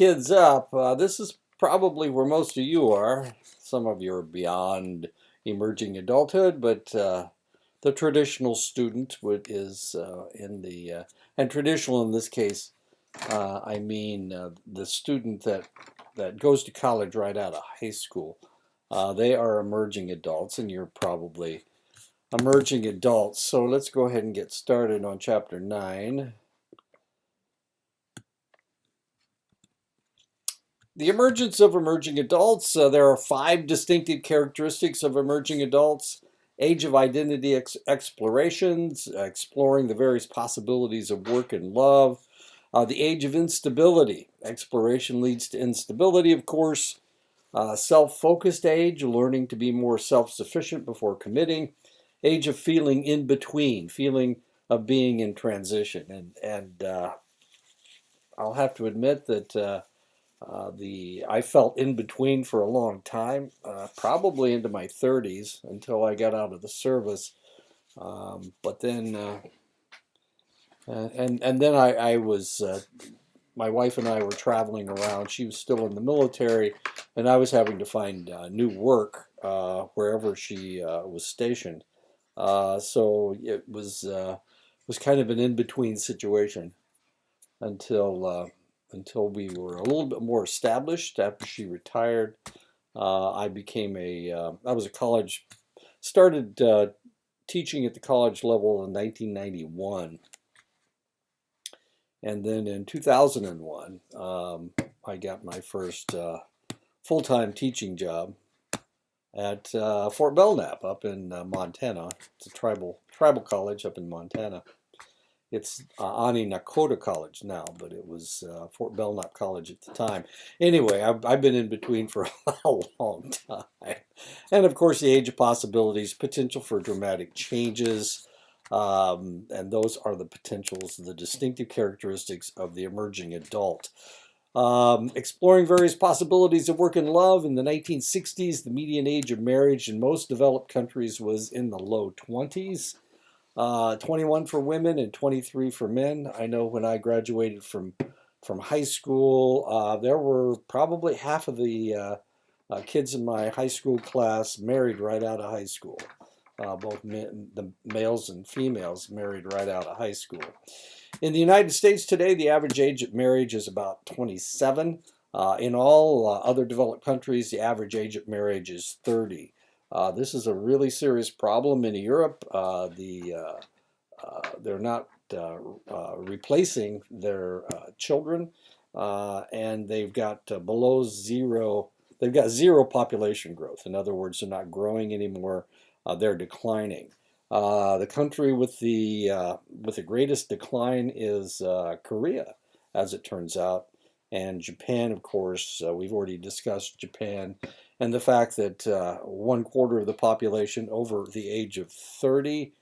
Kids up. This is probably where most of you are. Some of you are beyond emerging adulthood, but the traditional student is in the, and traditional in this case, I mean the student that goes to college right out of high school. They are emerging adults, and you're probably emerging adults. So let's go ahead and get started on chapter 9. The emergence of emerging adults. There are 5 distinctive characteristics of emerging adults. Age of identity explorations, exploring the various possibilities of work and love. The age of instability. Exploration leads to instability, of course. Self-focused age, learning to be more self-sufficient before committing. Age of feeling in between, feeling of being in transition. And I'll have to admit that I felt in between for a long time, probably into my 30s until I got out of the service. But then, and then I was my wife and I were traveling around. She was still in the military, and I was having to find new work wherever she was stationed. So it was kind of an in between situation until until we were a little bit more established. After she retired, I was a college, started teaching at the college level in 1991. And then in 2001, I got my first full-time teaching job at Fort Belknap up in Montana. It's a tribal college up in Montana. It's Ani Nakota College now, but it was Fort Belknap College at the time. Anyway, I've been in between for a long time. And of course, the age of possibilities, potential for dramatic changes, and those are the potentials, the distinctive characteristics of the emerging adult. Exploring various possibilities of work and love. In the 1960s, the median age of marriage in most developed countries was in the low 20s. 21 for women and 23 for men. I know when I graduated from high school, there were probably half of the kids in my high school class married right out of high school. Both the males and females married right out of high school. In the United States today, the average age of marriage is about 27. In all other developed countries, the average age of marriage is 30. This is a really serious problem in Europe. They're not replacing their children, and they've got below zero. They've got zero population growth. In other words, they're not growing anymore. They're declining. The country with the greatest decline is Korea, as it turns out, and Japan. Of course, we've already discussed Japan, and the fact that 1/4 of the population over the age of 30,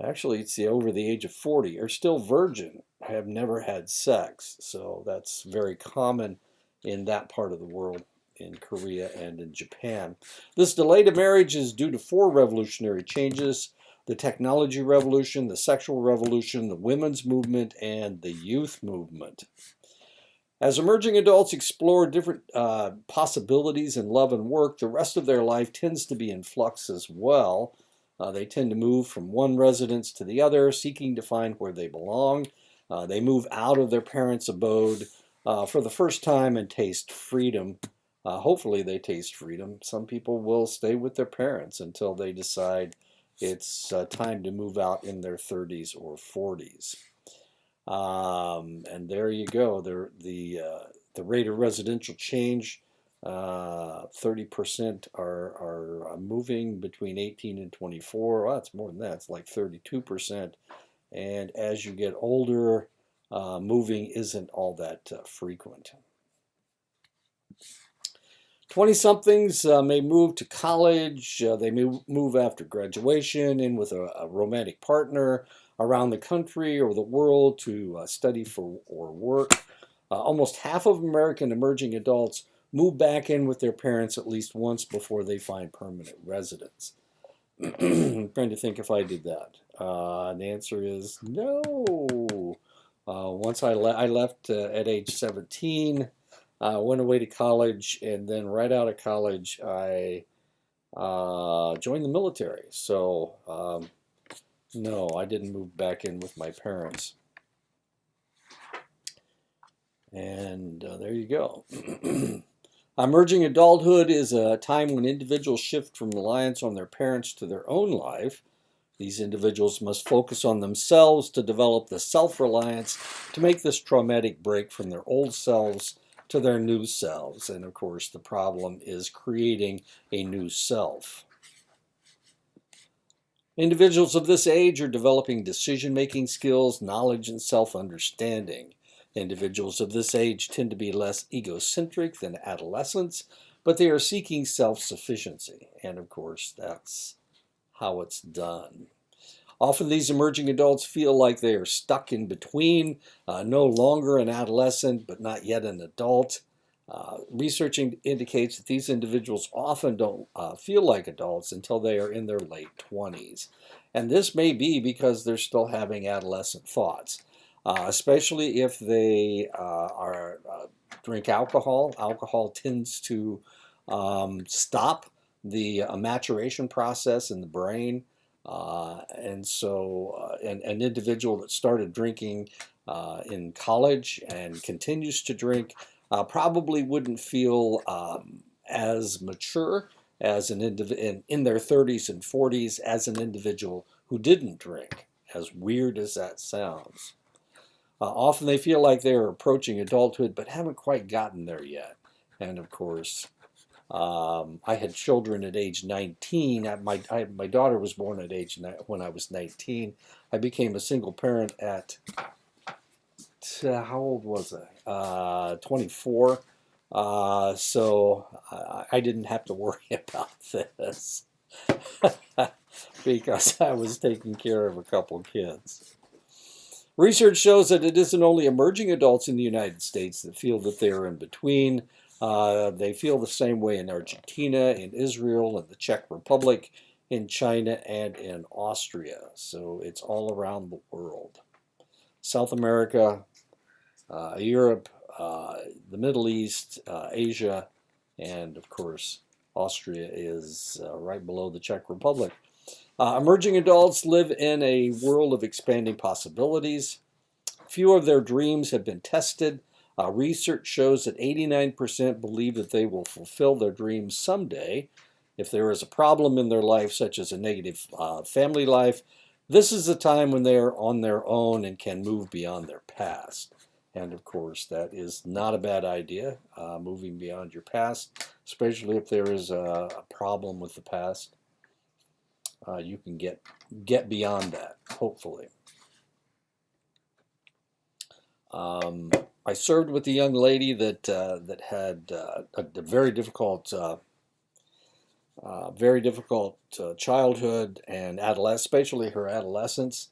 actually it's over the age of 40, are still virgin, have never had sex. So that's very common in that part of the world, in Korea and in Japan. This delay to marriage is due to 4 revolutionary changes: the technology revolution, the sexual revolution, the women's movement, and the youth movement. As emerging adults explore different possibilities in love and work, the rest of their life tends to be in flux as well. They tend to move from one residence to the other, seeking to find where they belong. They move out of their parents' abode for the first time and taste freedom. Hopefully, they taste freedom. Some people will stay with their parents until they decide it's time to move out in their 30s or 40s. And there you go. The rate of residential change, 30% are moving between 18 and 24. Well, that's more than that. It's like 32%. And as you get older, moving isn't all that frequent. 20-somethings may move to college. They move after graduation in with a romantic partner around the country or the world to study for or work. Almost half of American emerging adults move back in with their parents at least once before they find permanent residence. I'm trying to think if I did that. The answer is no. Once I left at age 17. Went away to college, and then right out of college, I joined the military. So, no, I didn't move back in with my parents. And there you go. Emerging adulthood is a time when individuals shift from reliance on their parents to their own life. These individuals must focus on themselves to develop the self-reliance to make this traumatic break from their old selves to their new selves. And of course, the problem is creating a new self. Individuals of this age are developing decision-making skills, knowledge, and self-understanding. Individuals of this age tend to be less egocentric than adolescents, but they are seeking self-sufficiency. And of course, that's how it's done. Often these emerging adults feel like they are stuck in between, no longer an adolescent, but not yet an adult. Research indicates that these individuals often don't feel like adults until they are in their late 20s. And this may be because they're still having adolescent thoughts, especially if they drink alcohol. Alcohol tends to stop the maturation process in the brain. And so an individual that started drinking in college and continues to drink probably wouldn't feel as mature as an individual in their 30s and 40s as an individual who didn't drink, as weird as that sounds. Often they feel like they're approaching adulthood but haven't quite gotten there yet. And of course, I had children at age 19. My daughter was born at when I was 19. I became a single parent at, how old was I? 24. So I didn't have to worry about this because I was taking care of a couple kids. Research shows that it isn't only emerging adults in the United States that feel that they are in between. They feel the same way in Argentina, in Israel, in the Czech Republic, in China, and in Austria. So it's all around the world. South America, Europe, the Middle East, Asia, and of course, Austria is right below the Czech Republic. Emerging adults live in a world of expanding possibilities. Few of their dreams have been tested. Research shows that 89% believe that they will fulfill their dreams someday. If there is a problem in their life, such as a negative family life, this is the time when they are on their own and can move beyond their past. And of course, that is not a bad idea, moving beyond your past, especially if there is a problem with the past. You can get beyond that, hopefully. I served with a young lady that had a very difficult childhood and adolescence, especially her adolescence.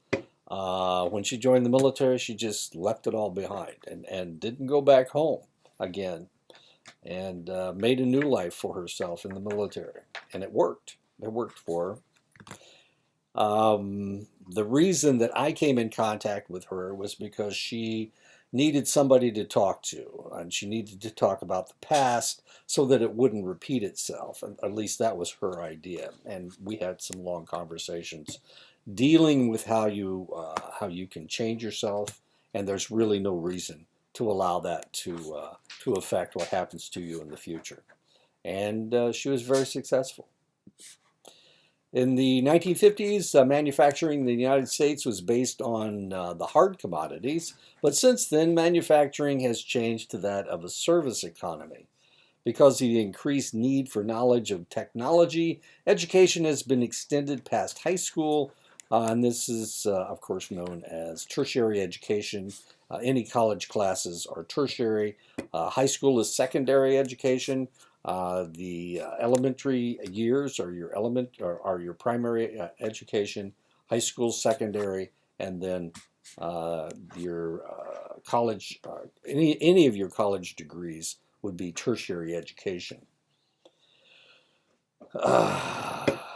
When she joined the military, she just left it all behind and didn't go back home again, and made a new life for herself in the military, and it worked. It worked for her. The reason that I came in contact with her was because she needed somebody to talk to, and she needed to talk about the past so that it wouldn't repeat itself. And at least that was her idea. And we had some long conversations dealing with how you can change yourself, and there's really no reason to allow that to affect what happens to you in the future. And she was very successful. In the 1950s, manufacturing in the United States was based on the hard commodities, but since then, manufacturing has changed to that of a service economy. Because of the increased need for knowledge of technology, education has been extended past high school, and this is, of course, known as tertiary education. Any college classes are tertiary. High school is secondary education. The elementary years are your primary education, high school secondary, and then your college, any of your college degrees would be tertiary education.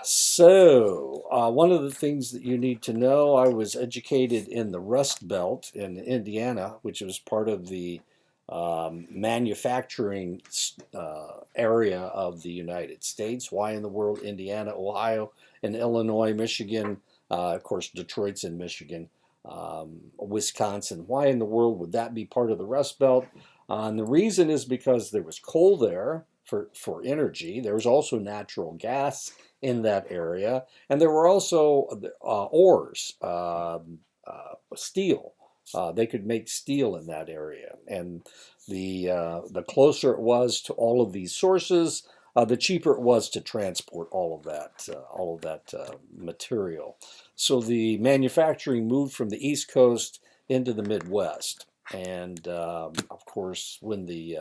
So one of the things that you need to know, I was educated in the Rust Belt in Indiana, which was part of the manufacturing area of the United States. Why in the world Indiana, Ohio, and Illinois, Michigan, of course, Detroit's in Michigan, Wisconsin. Why in the world would that be part of the Rust Belt? And the reason is because there was coal there for energy. There was also natural gas in that area, and there were also ores, steel. They could make steel in that area, and the closer it was to all of these sources, the cheaper it was to transport all of that material. So the manufacturing moved from the East Coast into the Midwest, and of course, when the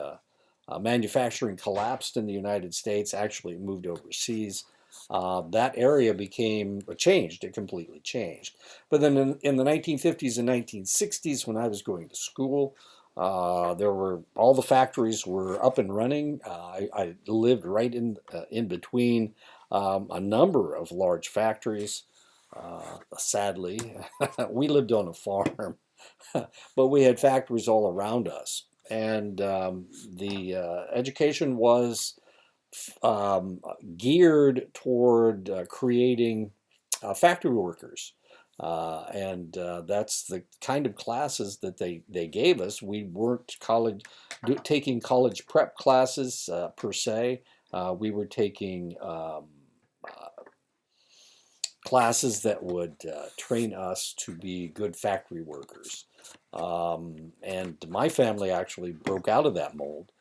manufacturing collapsed in the United States, actually it moved overseas. That area became changed. It completely changed. But then in the 1950s and 1960s, when I was going to school, there were all the factories were up and running. I lived right in between a number of large factories. Sadly, we lived on a farm, but we had factories all around us, and the education was um, geared toward creating factory workers. And that's the kind of classes that they gave us. We weren't taking college prep classes per se. We were taking classes that would train us to be good factory workers. And my family actually broke out of that mold.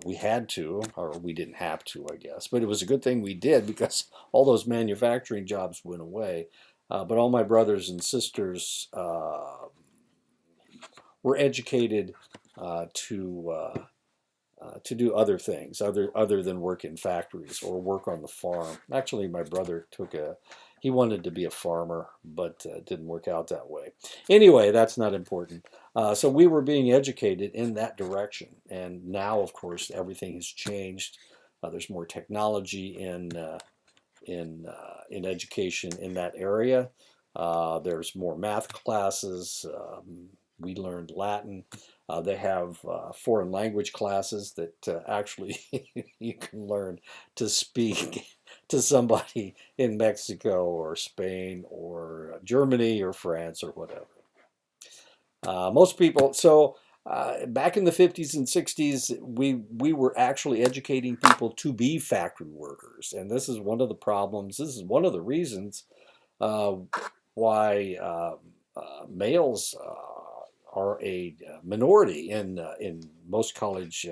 We had to, or we didn't have to, I guess. But it was a good thing we did because all those manufacturing jobs went away. But all my brothers and sisters were educated to do other things other than work in factories or work on the farm. Actually, my brother he wanted to be a farmer, but didn't work out that way. Anyway, that's not important. So we were being educated in that direction, and now, of course, everything has changed. There's more technology in education in that area. There's more math classes. We learned Latin. They have foreign language classes that actually you can learn to speak to somebody in Mexico or Spain or Germany or France or whatever. Most people, so back in the 50s and 60s, we were actually educating people to be factory workers. And this is one of the problems. This is one of the reasons uh, why males are a minority in most college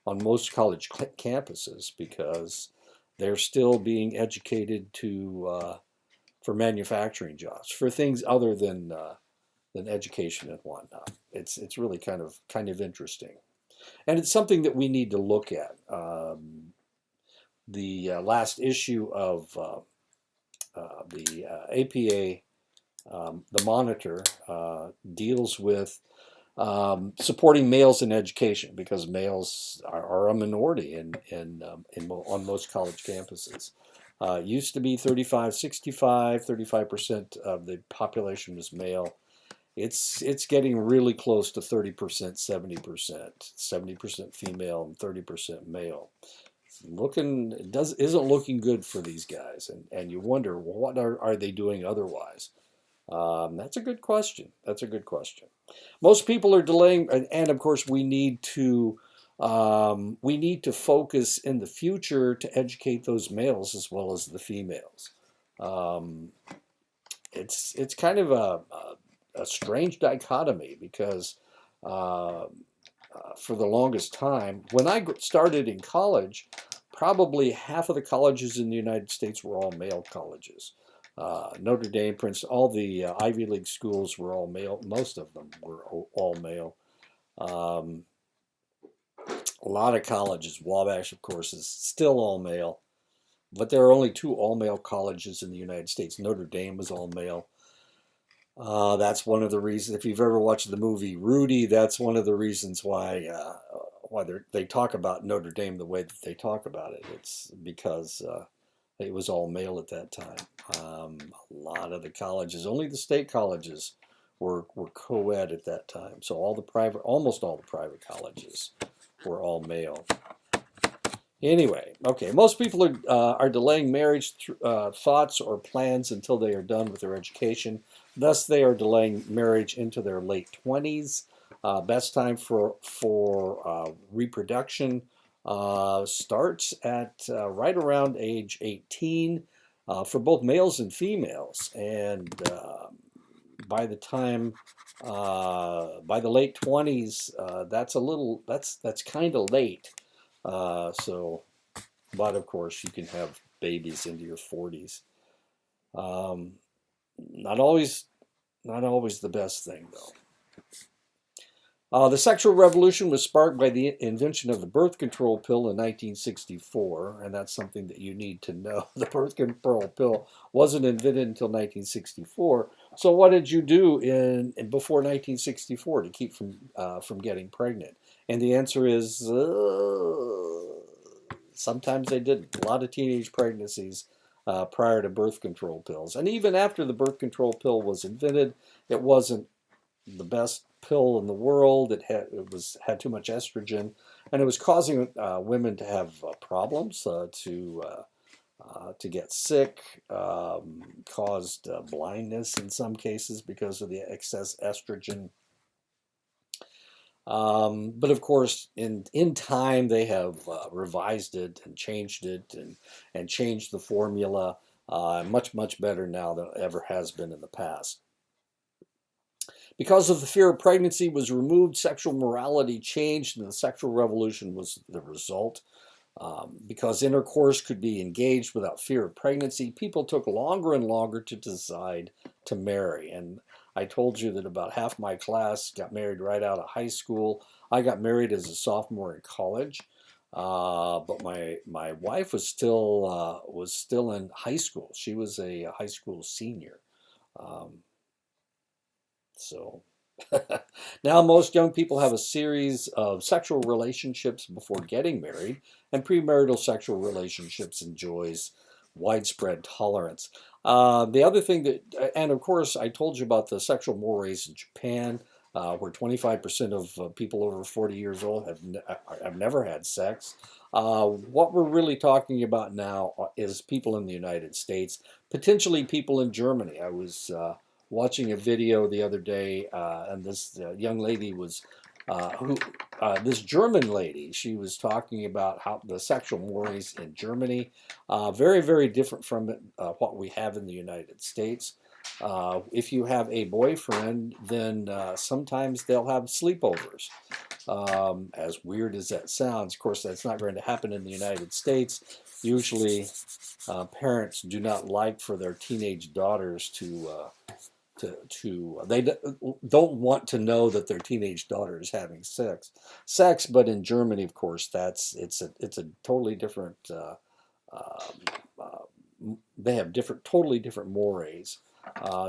on most college campuses because they're still being educated to for manufacturing jobs for things other than education and whatnot. It's really kind of interesting, and it's something that we need to look at. The last issue of the APA, the Monitor, deals with supporting males in education because males are a minority on most college campuses. Used to be 35, 65, 35% of the population was male. It's getting really close to 30%, 70%, 70% female and 30% male. Isn't looking good for these guys, and you wonder, well, what are they doing otherwise? That's a good question. That's a good question. Most people are delaying, and of course, we need to focus in the future to educate those males as well as the females. Um, it's kind of a strange dichotomy because for the longest time, when I started in college, probably half of the colleges in the United States were all male colleges. Notre Dame, Princeton, all the Ivy League schools were all male. Most of them were all male. Um, a lot of colleges, Wabash, of course, is still all male, but there are only two all male colleges in the United States. Notre Dame was all male. That's one of the reasons. If you've ever watched the movie Rudy, that's one of the reasons why they talk about Notre Dame the way that they talk about it. It's because it was all male at that time. A lot of the colleges, only the state colleges, were co-ed at that time. So almost all the private colleges were all male. Anyway, okay, most people are delaying marriage thoughts or plans until they are done with their education. Thus, they are delaying marriage into their late 20s. Best time for reproduction starts at right around age 18 for both males and females. And by the time by the late 20s, that's kind of late. So, but of course, you can have babies into your 40s. Um, not always, not always the best thing though. The sexual revolution was sparked by the invention of the birth control pill in 1964, and that's something that you need to know. The birth control pill wasn't invented until 1964. So, what did you do before 1964 to keep from getting pregnant? And the answer is sometimes they didn't. A lot of teenage pregnancies prior to birth control pills, and even after the birth control pill was invented, it wasn't the best pill in the world. It had too much estrogen, and it was causing women to have problems, to get sick, caused blindness in some cases because of the excess estrogen. But of course, in time, they have revised it and changed it and changed the formula much better now than it ever has been in the past. Because of the fear of pregnancy was removed, sexual morality changed, and the sexual revolution was the result. Because intercourse could be engaged without fear of pregnancy, people took longer and longer to decide to marry. And I told you that about half my class got married right out of high school. I got married as a sophomore in college, but my wife was still in high school. She was a high school senior. Um, so now most young people have a series of sexual relationships before getting married, and premarital sexual relationships enjoys widespread tolerance. The other thing and of course, I told you about the sexual mores in Japan, where 25% of people over 40 years old have never had sex. What we're really talking about now is people in the United States, potentially people in Germany. I was watching a video the other day, and this young lady was, this German lady, she was talking about how the sexual mores in Germany, very different from what we have in the United States. If you have a boyfriend, then sometimes they'll have sleepovers. As weird as that sounds, of course, that's not going to happen in the United States. Usually, parents do not like for their teenage daughters they don't want to know that their teenage daughter is having sex. But in Germany, of course, it's a totally different. They have totally different mores,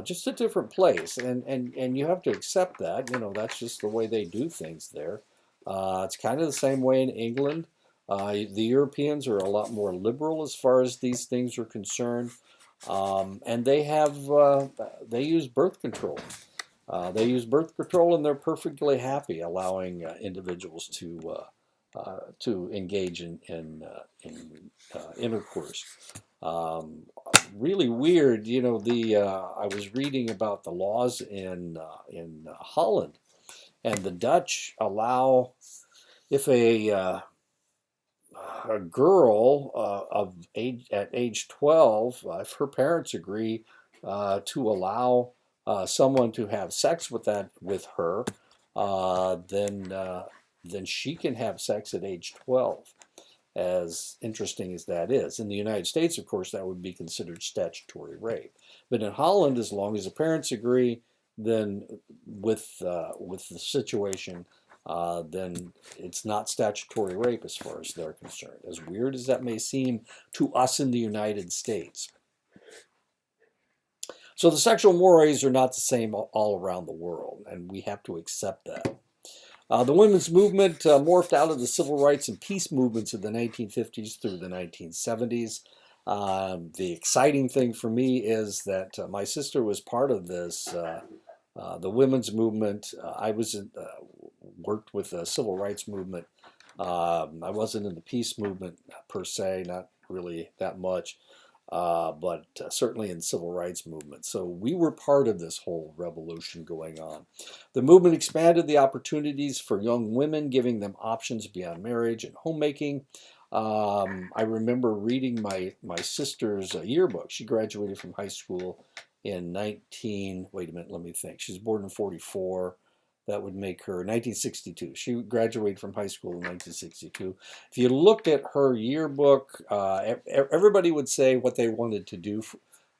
just a different place, and you have to accept that. That's just the way they do things there. It's kind of the same way in England. The Europeans are a lot more liberal as far as these things are concerned. And they use birth control. They use birth control, and they're perfectly happy allowing individuals to engage in intercourse. Really weird, I was reading about the laws in Holland, and the Dutch allow if a girl at age 12, if her parents agree to allow someone to have sex with her, then she can have sex at age 12. As interesting as that is, in the United States, of course, that would be considered statutory rape. But in Holland, as long as the parents agree, then with the situation, then it's not statutory rape as far as they're concerned. As weird as that may seem to us in the United States. So the sexual mores are not the same all around the world, and we have to accept that. The women's movement morphed out of the civil rights and peace movements of the 1950s through the 1970s. The exciting thing for me is that my sister was part of this The women's movement. Worked with the civil rights movement. I wasn't in the peace movement per se, not really that much, but certainly in the civil rights movement. So we were part of this whole revolution going on. The movement expanded the opportunities for young women, giving them options beyond marriage and homemaking. I remember reading my sister's yearbook. She graduated from high school in 19, wait a minute, let me think. She was born in 44. That would make her 1962. She graduated from high school in 1962. If you looked at her yearbook, everybody would say what they wanted to do,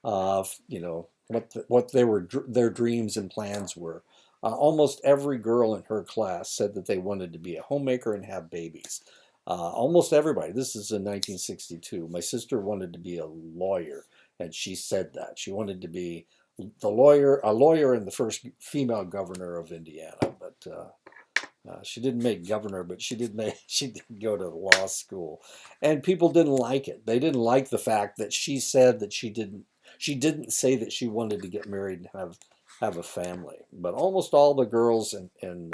what their dreams and plans were. Almost every girl in her class said that they wanted to be a homemaker and have babies. Almost everybody. This is in 1962. My sister wanted to be a lawyer, and she said that she wanted to be a lawyer and the first female governor of Indiana. But she didn't make governor, but she did go to law school, and people didn't like it. They didn't like the fact that she said that she didn't say that she wanted to get married and have a family. But almost all the girls in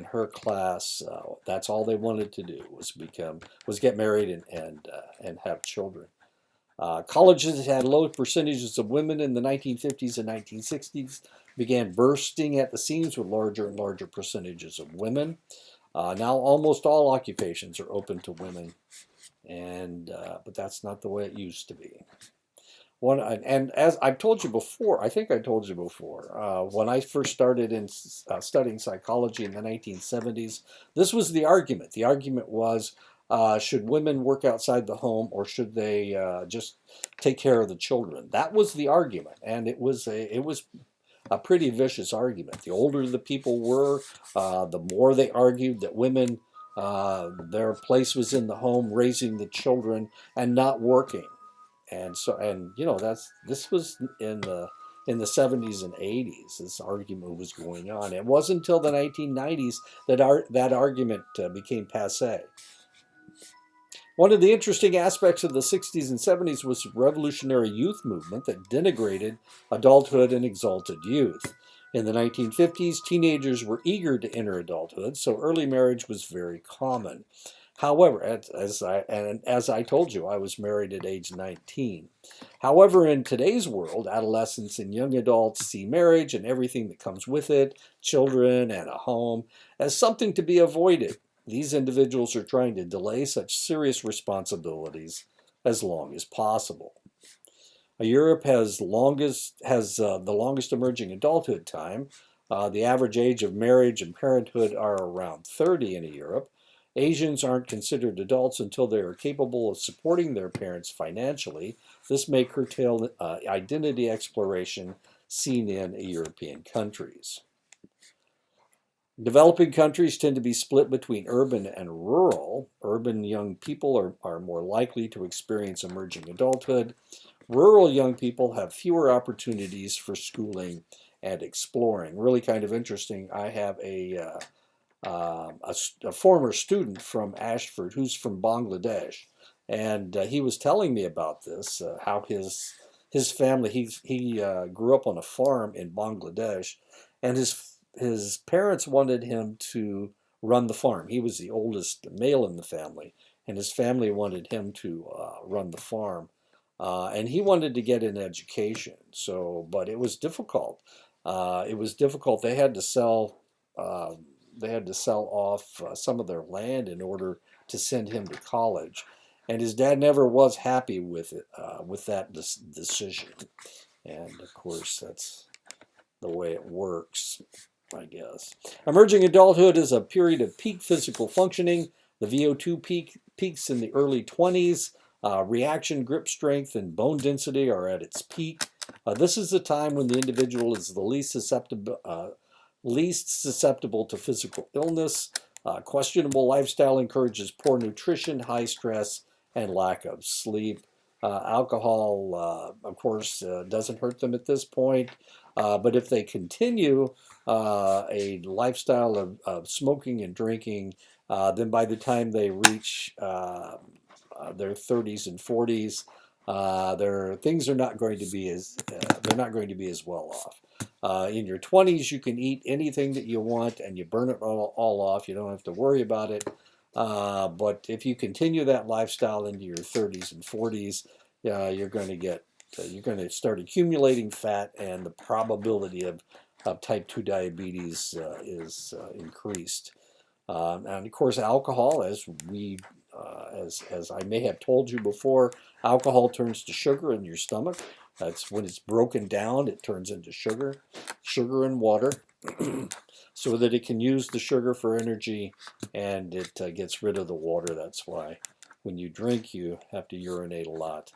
her class, that's all they wanted to do was get married and have children. Colleges had low percentages of women in the 1950s and 1960s, began bursting at the seams with larger and larger percentages of women. Now almost all occupations are open to women, but that's not the way it used to be. And as I've told you before, I think I told you before, when I first started in studying psychology in the 1970s, this was the argument. The argument was, should women work outside the home, or should they just take care of the children? That was the argument, and it was a pretty vicious argument. The older the people were, the more they argued that women, their place was in the home, raising the children and not working. This was in the 70s and 80s. This argument was going on. It wasn't until the 1990s that argument became passé. One of the interesting aspects of the 60s and 70s was the revolutionary youth movement that denigrated adulthood and exalted youth. In the 1950s, teenagers were eager to enter adulthood, so early marriage was very common. However, as I told you, I was married at age 19. However, in today's world, adolescents and young adults see marriage and everything that comes with it, children and a home, as something to be avoided. These individuals are trying to delay such serious responsibilities as long as possible. Europe has the longest emerging adulthood time. The average age of marriage and parenthood are around 30 in Europe. Asians aren't considered adults until they are capable of supporting their parents financially. This may curtail identity exploration seen in European countries. Developing countries tend to be split between urban and rural. Urban young people are more likely to experience emerging adulthood. Rural young people have fewer opportunities for schooling and exploring. Really kind of interesting. I have a former student from Ashford who's from Bangladesh, and he was telling me about this, how his family, he grew up on a farm in Bangladesh, and his parents wanted him to run the farm. He was the oldest male in the family, and his family wanted him to run the farm. And he wanted to get an education. But it was difficult. They had to sell. They had to sell off some of their land in order to send him to college, and his dad never was happy with it, with that decision. And of course, that's the way it works, I guess. Emerging adulthood is a period of peak physical functioning. The VO2 peaks in the early 20s. Reaction, grip strength, and bone density are at its peak. This is the time when the individual is the least susceptible to physical illness. Questionable lifestyle encourages poor nutrition, high stress, and lack of sleep. Alcohol, of course, doesn't hurt them at this point. But if they continue a lifestyle of smoking and drinking, then by the time they reach their 30s and 40s, their things are not going to be as they're not going to be as well off. In your 20s, you can eat anything that you want and you burn it all off. You don't have to worry about it. But if you continue that lifestyle into your 30s and 40s, you're going to start accumulating fat, and the probability of type 2 diabetes is increased. And of course, alcohol, as I may have told you before, alcohol turns to sugar in your stomach. That's when it's broken down, it turns into sugar and water, so that it can use the sugar for energy, and it gets rid of the water. That's why when you drink, you have to urinate a lot.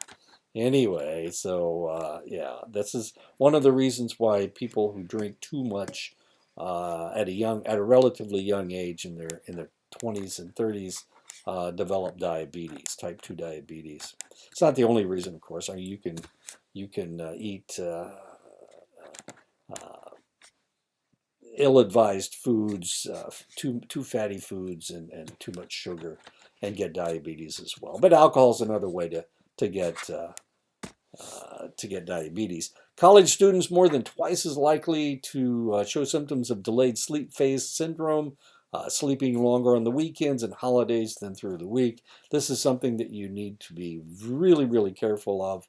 Anyway, so yeah, this is one of the reasons why people who drink too much at a relatively young age in their 20s and 30s develop diabetes, type 2 diabetes. It's not the only reason, of course. I mean, you can eat ill-advised foods, too fatty foods, and too much sugar, and get diabetes as well. But alcohol is another way to get diabetes. College students more than twice as likely to show symptoms of delayed sleep phase syndrome, sleeping longer on the weekends and holidays than through the week. This is something that you need to be really, really careful of.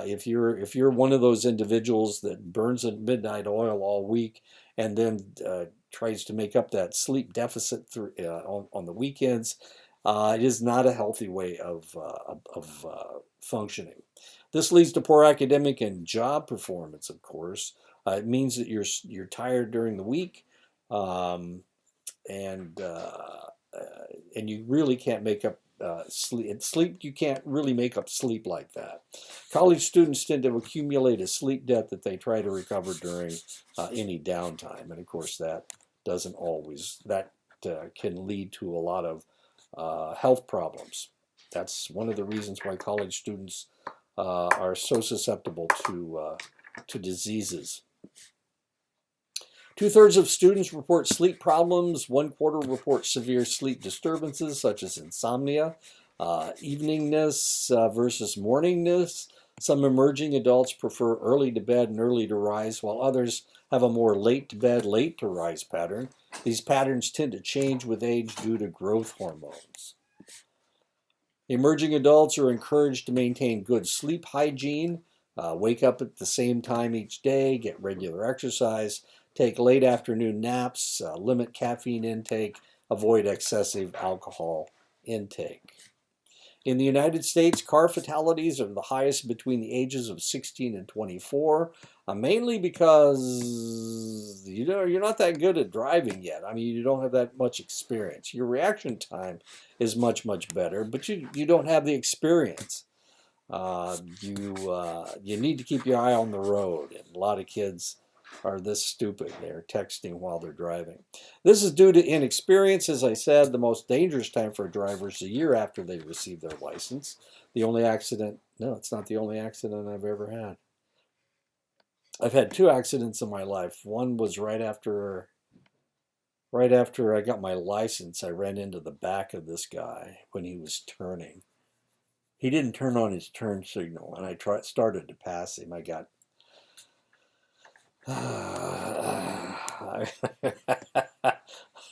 If you're one of those individuals that burns a midnight oil all week and then tries to make up that sleep deficit on the weekends, it is not a healthy way of functioning. This leads to poor academic and job performance, of course. It means that you're tired during the week, um, and you really can't make up sleep. You can't really make up sleep like that. College students tend to accumulate a sleep debt that they try to recover during any downtime, and of course that can lead to a lot of health problems. That's one of the reasons why college students are so susceptible to diseases. 2/3 of students report sleep problems. 1/4 report severe sleep disturbances such as insomnia, eveningness versus morningness. Some emerging adults prefer early to bed and early to rise, while others have a more late to bed, late to rise pattern. These patterns tend to change with age due to growth hormones. Emerging adults are encouraged to maintain good sleep hygiene, wake up at the same time each day, get regular exercise, take late afternoon naps, limit caffeine intake, avoid excessive alcohol intake. In the United States, car fatalities are the highest between the ages of 16 and 24, mainly because you're not that good at driving yet. I mean, you don't have that much experience. Your reaction time is much, much better, but you don't have the experience. You need to keep your eye on the road, and a lot of kids are this stupid. They're texting while they're driving. This is due to inexperience. As I said, the most dangerous time for a driver is a year after they receive their license. No, it's not the only accident I've ever had. I've had 2 accidents in my life. One was right after I got my license. I ran into the back of this guy when he was turning. He didn't turn on his turn signal, and I started to pass him.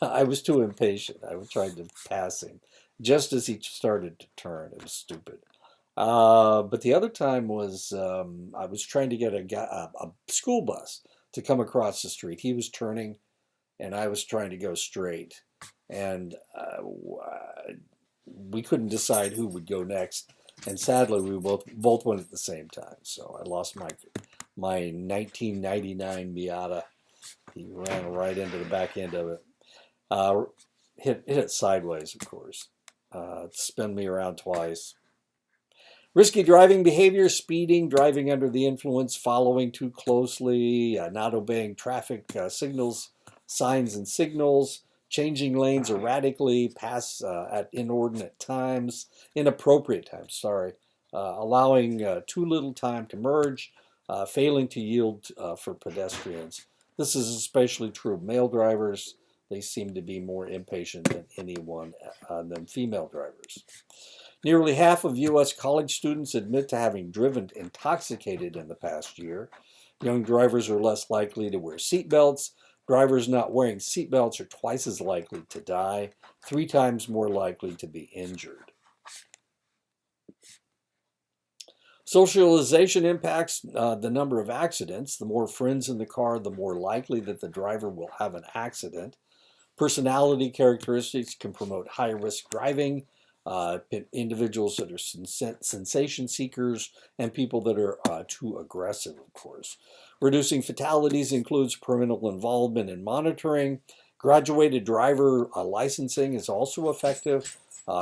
I was too impatient. I tried to pass him just as he started to turn. It was stupid. But the other time was I was trying to get a school bus to come across the street. He was turning, and I was trying to go straight, and we couldn't decide who would go next. And sadly, we both went at the same time. So I lost my 1999 Miata. He ran right into the back end of it. Hit it sideways, of course. Spun me around twice. Risky driving behavior: speeding, driving under the influence, following too closely, not obeying traffic signs and signals, changing lanes erratically, pass at inordinate times, inappropriate times, allowing too little time to merge, failing to yield for pedestrians. This is especially true of male drivers. They seem to be more impatient than female drivers. Nearly half of U.S. college students admit to having driven intoxicated in the past year. Young drivers are less likely to wear seatbelts. Drivers not wearing seatbelts are twice as likely to die, 3 times more likely to be injured. Socialization impacts the number of accidents. The more friends in the car, the more likely that the driver will have an accident. Personality characteristics can promote high-risk driving. Individuals that are sensation seekers and people that are too aggressive, of course. Reducing fatalities includes parental involvement in monitoring. Graduated driver licensing is also effective.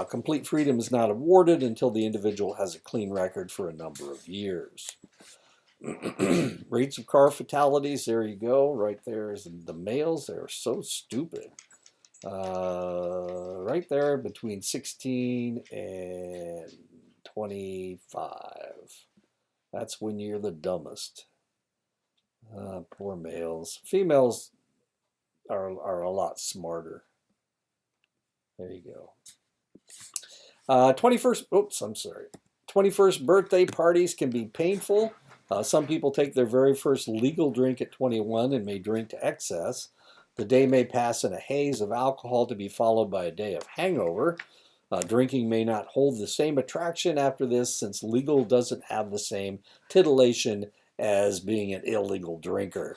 Complete freedom is not awarded until the individual has a clean record for a number of years. Rates of car fatalities, there you go. Right there is the males. They're so stupid. Right there between 16 and 25. That's when you're the dumbest. Poor males. Females are a lot smarter. There you go. 21st birthday parties can be painful. Some people take their very first legal drink at 21 and may drink to excess. The day may pass in a haze of alcohol to be followed by a day of hangover. Drinking may not hold the same attraction after this, since legal doesn't have the same titillation as being an illegal drinker.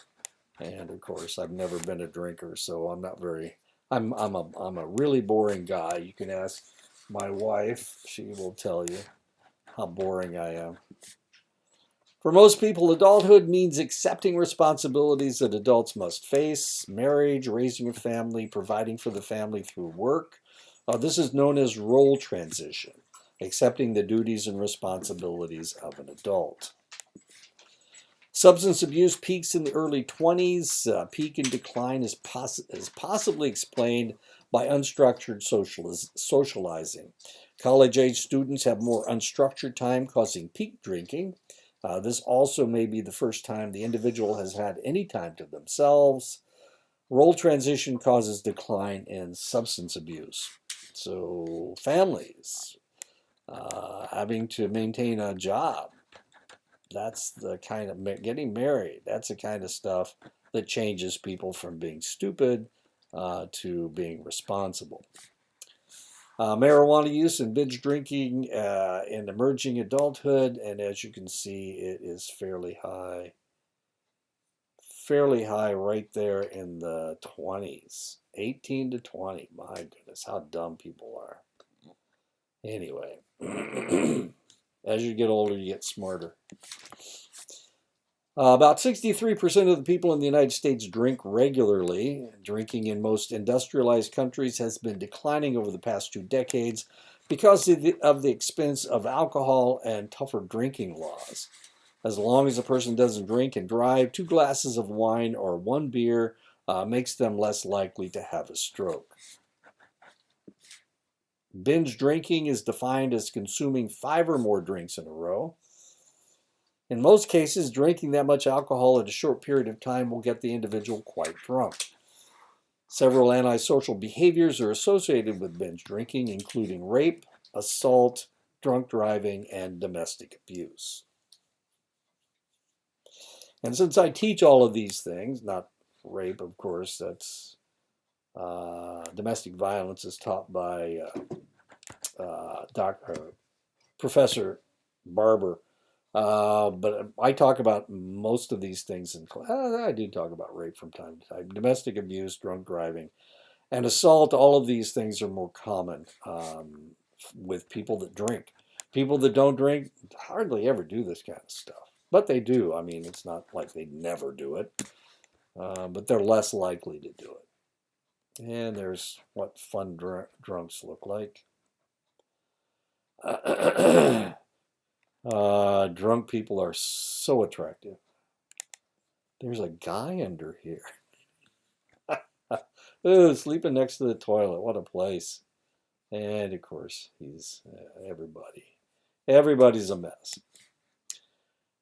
And of course, I've never been a drinker, so I'm not very. I'm a really boring guy. You can ask my wife; she will tell you how boring I am. For most people, adulthood means accepting responsibilities that adults must face: marriage, raising a family, providing for the family through work. This is known as role transition, accepting the duties and responsibilities of an adult. Substance abuse peaks in the early 20s. Peak and decline is possibly explained by unstructured socializing. College-age students have more unstructured time, causing peak drinking. This also may be the first time the individual has had any time to themselves. Role transition causes decline in substance abuse. So families having to maintain a job, that's the kind of getting married. That's the kind of stuff that changes people from being stupid to being responsible. Marijuana use and binge drinking in emerging adulthood, and as you can see, it is fairly high right there in the 20s, 18 to 20. My goodness, how dumb people are. Anyway, as you get older, you get smarter. About 63% of the people in the United States drink regularly. Drinking in most industrialized countries has been declining over the past 2 decades because of the expense of alcohol and tougher drinking laws. As long as a person doesn't drink and drive, 2 glasses of wine or 1 beer makes them less likely to have a stroke. Binge drinking is defined as consuming 5 or more drinks in a row. In most cases, drinking that much alcohol at a short period of time will get the individual quite drunk. Several antisocial behaviors are associated with binge drinking, including rape, assault, drunk driving, and domestic abuse. And since I teach all of these things, not rape, of course, that's domestic violence is taught by Professor Barber. But I talk about most of these things in class. I do talk about rape from time to time. Domestic abuse, drunk driving, and assault. All of these things are more common with people that drink. People that don't drink hardly ever do this kind of stuff. But they do. I mean, it's not like they never do it. But they're less likely to do it. And there's what fun drunks look like. Drunk people are so attractive. There's a guy under here. Ooh, sleeping next to the toilet. What a place. And of course, he's everybody. Everybody's a mess.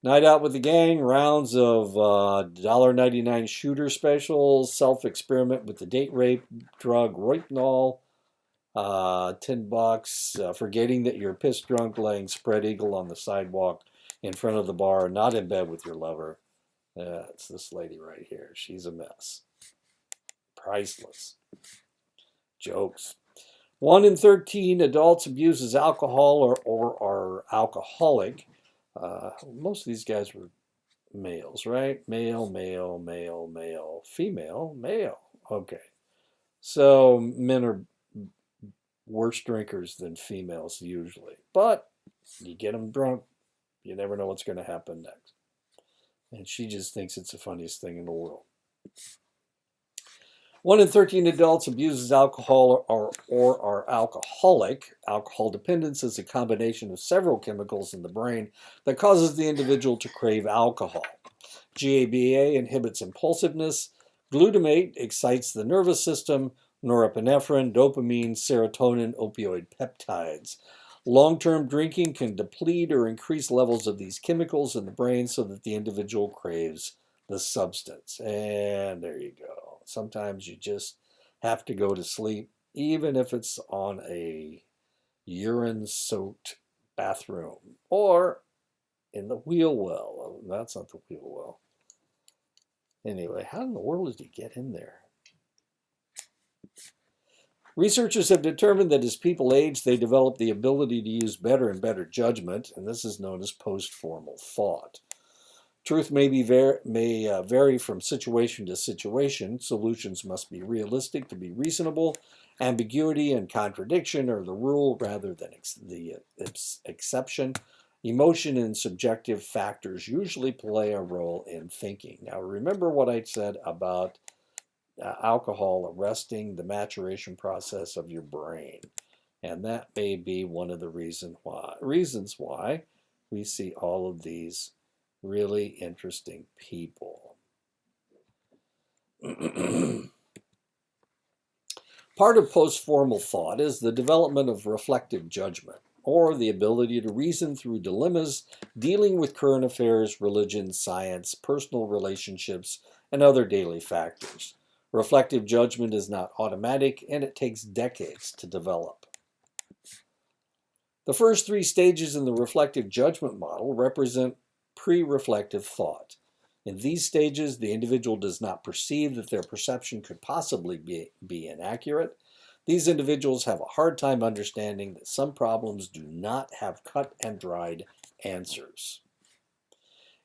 Night out with the gang, rounds of $1.99 shooter specials, self-experiment with the date rape drug Rohypnol, $10, forgetting that you're pissed drunk laying spread eagle on the sidewalk in front of the bar, not in bed with your lover. It's this lady right here. She's a mess. Priceless. Jokes. 1 in 13 adults abuses alcohol or are alcoholic. Most of these guys were males, right? Male, male, male, male, female, male. Okay. So men are worse drinkers than females usually. But you get them drunk, you never know what's going to happen next. And she just thinks it's the funniest thing in the world. 1 in 13 adults abuses alcohol or are alcoholic. Alcohol dependence is a combination of several chemicals in the brain that causes the individual to crave alcohol. GABA inhibits impulsiveness. Glutamate excites the nervous system. Norepinephrine, dopamine, serotonin, opioid peptides. Long-term drinking can deplete or increase levels of these chemicals in the brain so that the individual craves the substance. And there you go. Sometimes you just have to go to sleep, even if it's on a urine-soaked bathroom or in the wheel well. Oh, that's not the wheel well. Anyway, how in the world did he get in there? Researchers have determined that as people age, they develop the ability to use better and better judgment, and this is known as post-formal thought. Truth may vary from situation to situation. Solutions must be realistic to be reasonable. Ambiguity and contradiction are the rule rather than the exception. Emotion and subjective factors usually play a role in thinking. Now, remember what I said about alcohol arresting the maturation process of your brain. And that may be one of the reasons why we see all of these really interesting people. Part of post-formal thought is the development of reflective judgment, or the ability to reason through dilemmas dealing with current affairs, religion, science, personal relationships, and other daily factors. Reflective judgment is not automatic, and it takes decades to develop. The first 3 stages in the reflective judgment model represent pre-reflective thought. In these stages, the individual does not perceive that their perception could possibly be inaccurate. These individuals have a hard time understanding that some problems do not have cut and dried answers.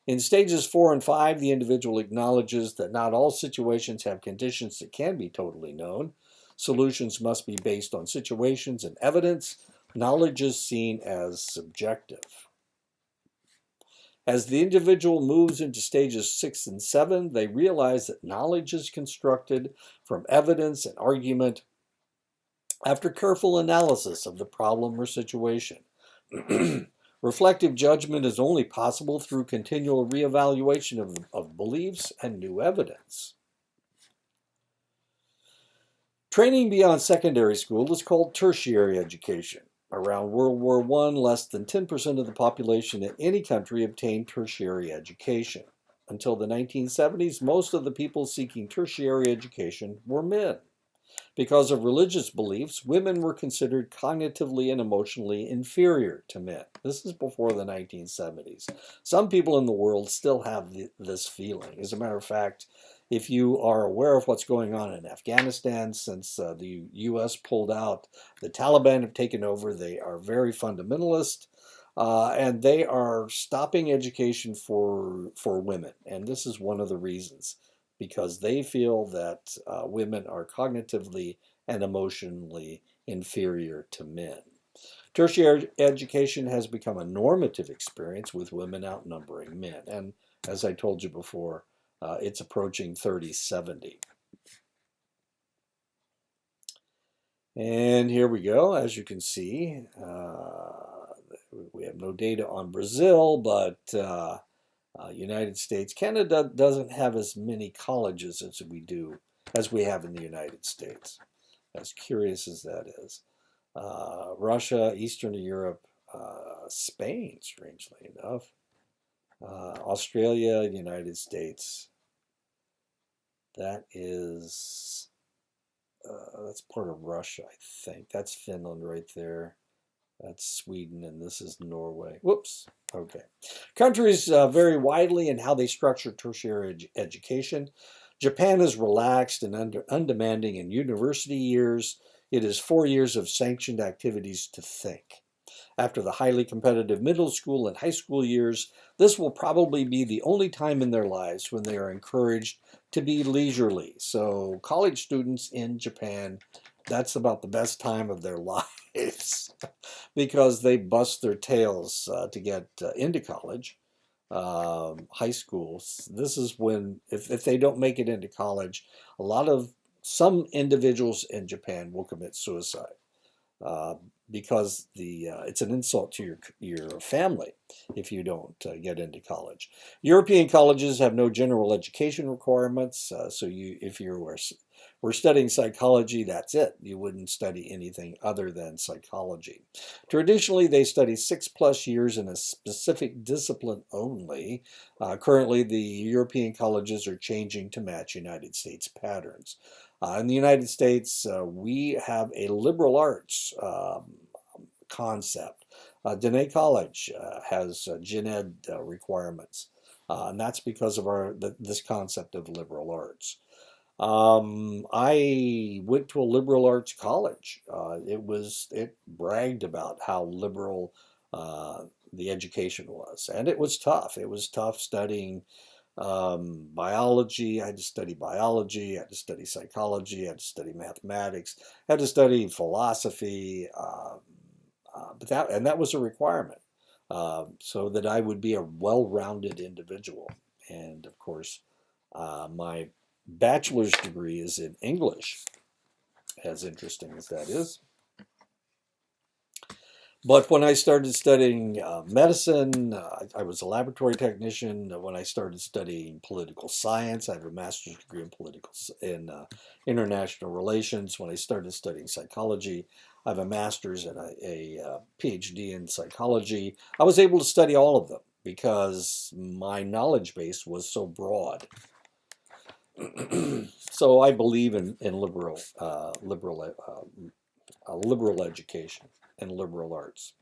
In stages 4 and 5, the individual acknowledges that not all situations have conditions that can be totally known. Solutions must be based on situations and evidence. Knowledge is seen as subjective. As the individual moves into stages 6 and 7, they realize that knowledge is constructed from evidence and argument after careful analysis of the problem or situation. Reflective judgment is only possible through continual reevaluation of beliefs and new evidence. Training beyond secondary school is called tertiary education. Around World War I, less than 10% of the population in any country obtained tertiary education. Until the 1970s, most of the people seeking tertiary education were men. Because of religious beliefs, women were considered cognitively and emotionally inferior to men. This is before the 1970s. Some people in the world still have this feeling. As a matter of fact, if you are aware of what's going on in Afghanistan, since the U.S. pulled out, the Taliban have taken over. They are very fundamentalist, and they are stopping education for women. And this is one of the reasons, because they feel that women are cognitively and emotionally inferior to men. Tertiary education has become a normative experience with women outnumbering men. And as I told you before, it's approaching 30-70. And here we go. As you can see, we have no data on Brazil, but United States. Canada doesn't have as many colleges as we have in the United States. As curious as that is. Russia, Eastern Europe, Spain, strangely enough, Australia, United States. That is, that's part of Russia, I think. That's Finland right there. That's Sweden, and this is Norway. Whoops. Okay. Countries vary widely in how they structure tertiary education. Japan is relaxed and undemanding in university years. It is 4 years of sanctioned activities to think. After the highly competitive middle school and high school years, this will probably be the only time in their lives when they are encouraged to be leisurely. So, college students in Japan, that's about the best time of their lives because they bust their tails to get into college, high schools. This is when, if they don't make it into college, some individuals in Japan will commit suicide uh, because it's an insult to your family if you don't get into college. European colleges have no general education requirements, so if you were studying psychology, that's it. You wouldn't study anything other than psychology. Traditionally, they study 6+ years in a specific discipline only. Currently, the European colleges are changing to match United States patterns. In the United States, we have a liberal arts concept. Diné College has gen ed requirements, and that's because of this concept of liberal arts. I went to a liberal arts college. It bragged about how liberal uh, the education was, and it was tough. It was tough studying biology. I had to study biology. I had to study psychology. I had to study mathematics. I had to study philosophy. That was a requirement so that I would be a well-rounded individual. And of course, my bachelor's degree is in English, as interesting as that is. But when I started studying medicine, I was a laboratory technician. When I started studying political science, I have a master's degree in international relations. When I started studying psychology, I have a master's and a PhD in psychology. I was able to study all of them because my knowledge base was so broad. So I believe in liberal education and liberal arts.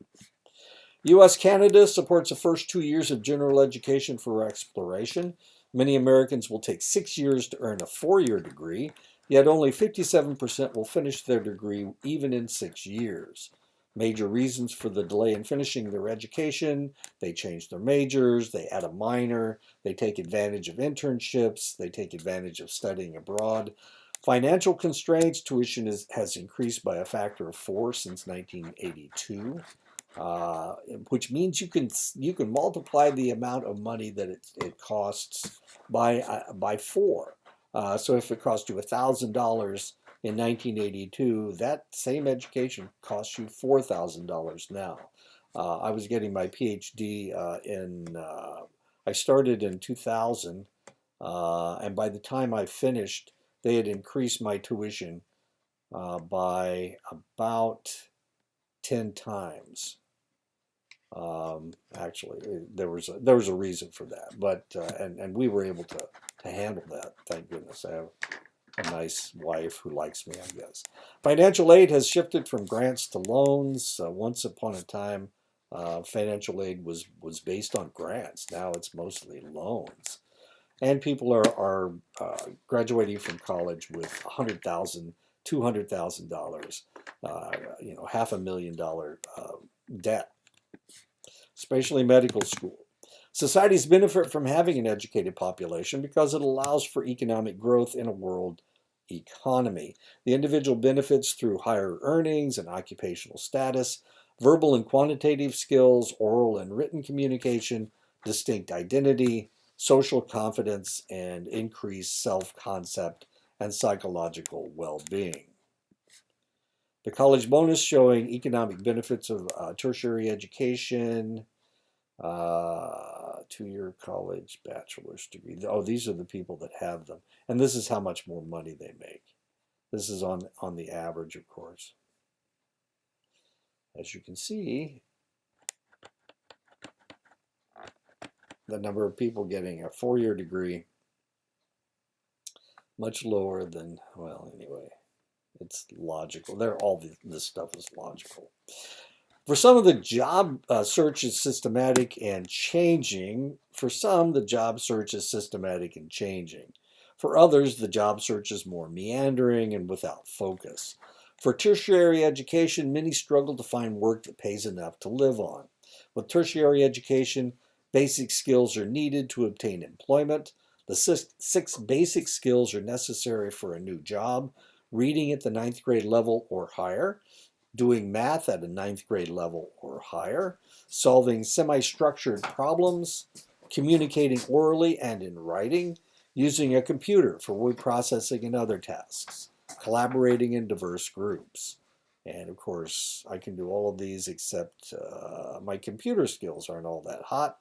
U.S. Canada supports the first 2 years of general education for exploration. Many Americans will take 6 years to earn a 4-year degree, yet only 57% will finish their degree even in 6 years. Major reasons for the delay in finishing their education: they change their majors, they add a minor, they take advantage of internships, they take advantage of studying abroad. Financial constraints: tuition has increased by a factor of 4 since 1982, uh, which means you can multiply the amount of money that it costs by 4. So if it cost you $1,000 in 1982, that same education costs you $4,000 now. I was getting my PhD I started in 2000, and by the time I finished, they had increased my tuition by about 10 times. Actually, there was a reason for that, but and we were able to handle that. Thank goodness. I have a nice wife who likes me, I guess. Financial aid has shifted from grants to loans. Once upon a time, financial aid was based on grants. Now it's mostly loans, and people are graduating from college with $100,000, $200,000, $500,000 debt, especially medical school. Societies benefit from having an educated population because it allows for economic growth in a world economy. The individual benefits through higher earnings and occupational status, verbal and quantitative skills, oral and written communication, distinct identity, social confidence, and increased self concept and psychological well being. The college bonus showing economic benefits of tertiary education, 2-year college, bachelor's degree. Oh, these are the people that have them. And this is how much more money they make. This is on the average, of course. As you can see, the number of people getting a 4-year degree, much lower than, well, anyway, it's logical. All this stuff is logical. For some of the job search is systematic and changing. For some, the job search is systematic and changing. For others, the job search is more meandering and without focus. For tertiary education, many struggle to find work that pays enough to live on. With tertiary education, basic skills are needed to obtain employment. The six basic skills are necessary for a new job: reading at the ninth grade level or higher, doing math at a ninth grade level or higher, solving semi-structured problems, communicating orally and in writing, using a computer for word processing and other tasks, collaborating in diverse groups. And of course, I can do all of these except my computer skills aren't all that hot.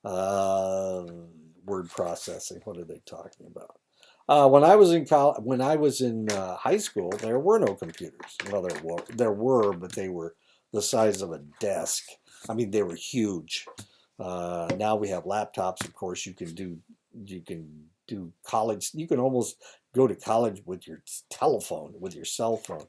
Uh, Word processing, what are they talking about? When I was in high school, there were no computers. Well, there were, but they were the size of a desk. I mean, they were huge. Now we have laptops. Of course, you can do college. You can almost go to college with your telephone, with your cell phone,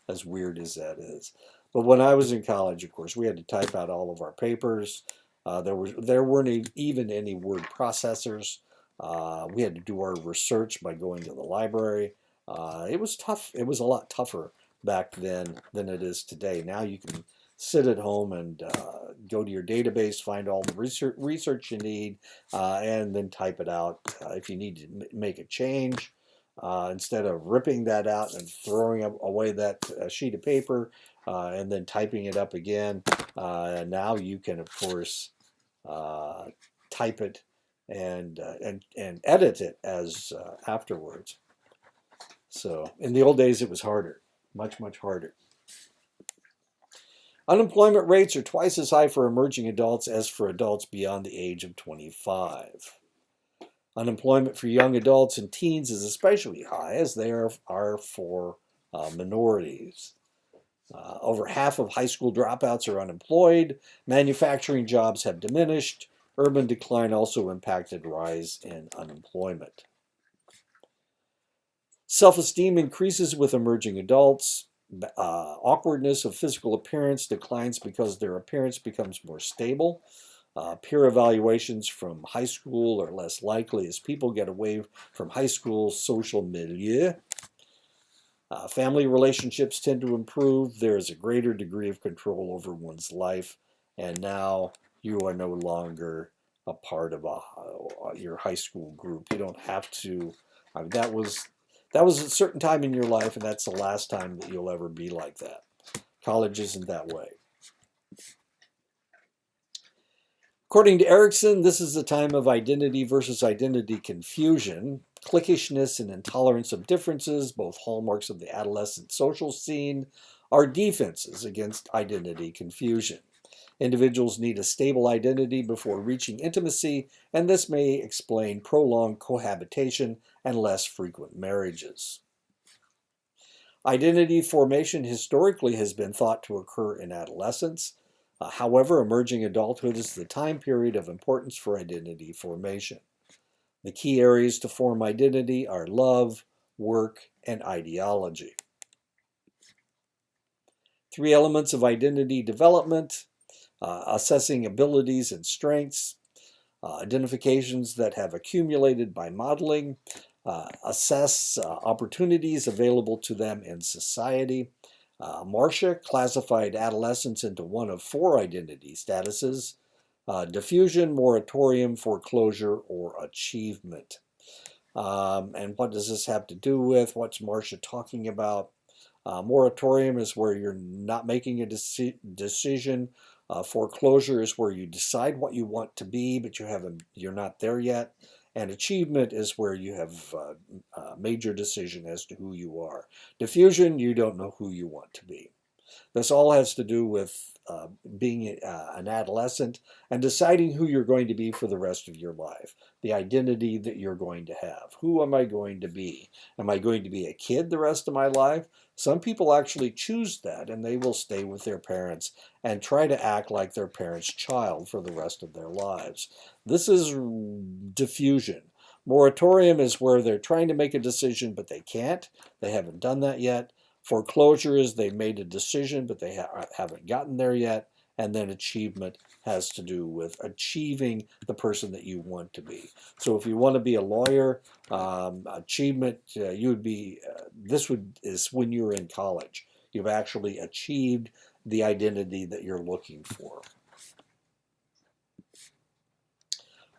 as weird as that is. But when I was in college, of course, we had to type out all of our papers. There weren't even any word processors. We had to do our research by going to the library. It was tough. It was a lot tougher back then than it is today. Now you can sit at home and go to your database, find all the research you need, and then type it out if you need to make a change. Instead of ripping that out and throwing away that sheet of paper and then typing it up again, now you can, of course, type it and edit it as afterwards. So in the old days, it was harder, much harder. Unemployment rates are twice as high for emerging adults as for adults beyond the age of 25. Unemployment for young adults and teens is especially high, as they are for minorities. Over half of high school dropouts are unemployed. Manufacturing jobs have diminished. Urban decline also impacted rise in unemployment. Self-esteem increases with emerging adults. Awkwardness of physical appearance declines because their appearance becomes more stable. Peer evaluations from high school are less likely as people get away from high school social milieu. Family relationships tend to improve. There is a greater degree of control over one's life, and now you are no longer a part of your high school group. You don't have to. That was a certain time in your life, and that's the last time that you'll ever be like that. College isn't that way. According to Erickson, this is a time of identity versus identity confusion. Cliquishness and intolerance of differences, both hallmarks of the adolescent social scene, are defenses against identity confusion. Individuals need a stable identity before reaching intimacy, and this may explain prolonged cohabitation and less frequent marriages. Identity formation historically has been thought to occur in adolescence. However, emerging adulthood is the time period of importance for identity formation. The key areas to form identity are love, work, and ideology. 3 elements of identity development: assessing abilities and strengths, identifications that have accumulated by modeling, assess opportunities available to them in society. Marcia classified adolescence into one of 4 identity statuses: diffusion, moratorium, foreclosure, or achievement. And what does this have to do with? What's Marcia talking about? Moratorium is where you're not making a decision. Foreclosure is where you decide what you want to be, but you're not there yet. And achievement is where you have a major decision as to who you are. Diffusion, you don't know who you want to be. This all has to do with being an adolescent and deciding who you're going to be for the rest of your life, the identity that you're going to have. Who am I going to be? Am I going to be a kid the rest of my life? Some people actually choose that, and they will stay with their parents and try to act like their parents' child for the rest of their lives. This is diffusion. Moratorium is where they're trying to make a decision, but they can't. They haven't done that yet. Foreclosure is they made a decision, but they haven't gotten there yet. And then achievement has to do with achieving the person that you want to be. So if you want to be a lawyer, achievement, you would be, is when you're in college. You've actually achieved the identity that you're looking for.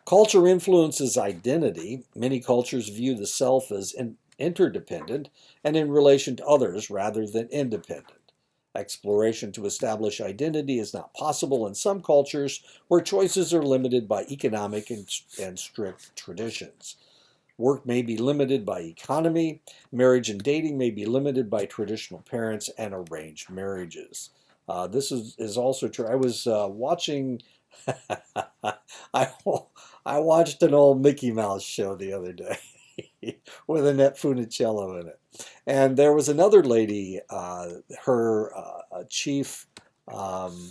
Culture influences identity. Many cultures view the self as interdependent and in relation to others rather than independent. Exploration to establish identity is not possible in some cultures where choices are limited by economic and strict traditions. Work may be limited by economy. Marriage and dating may be limited by traditional parents and arranged marriages. This is also true. I was watching, I, I watched an old Mickey Mouse show the other day with Annette Funicello in it. And there was another lady, her chief, um,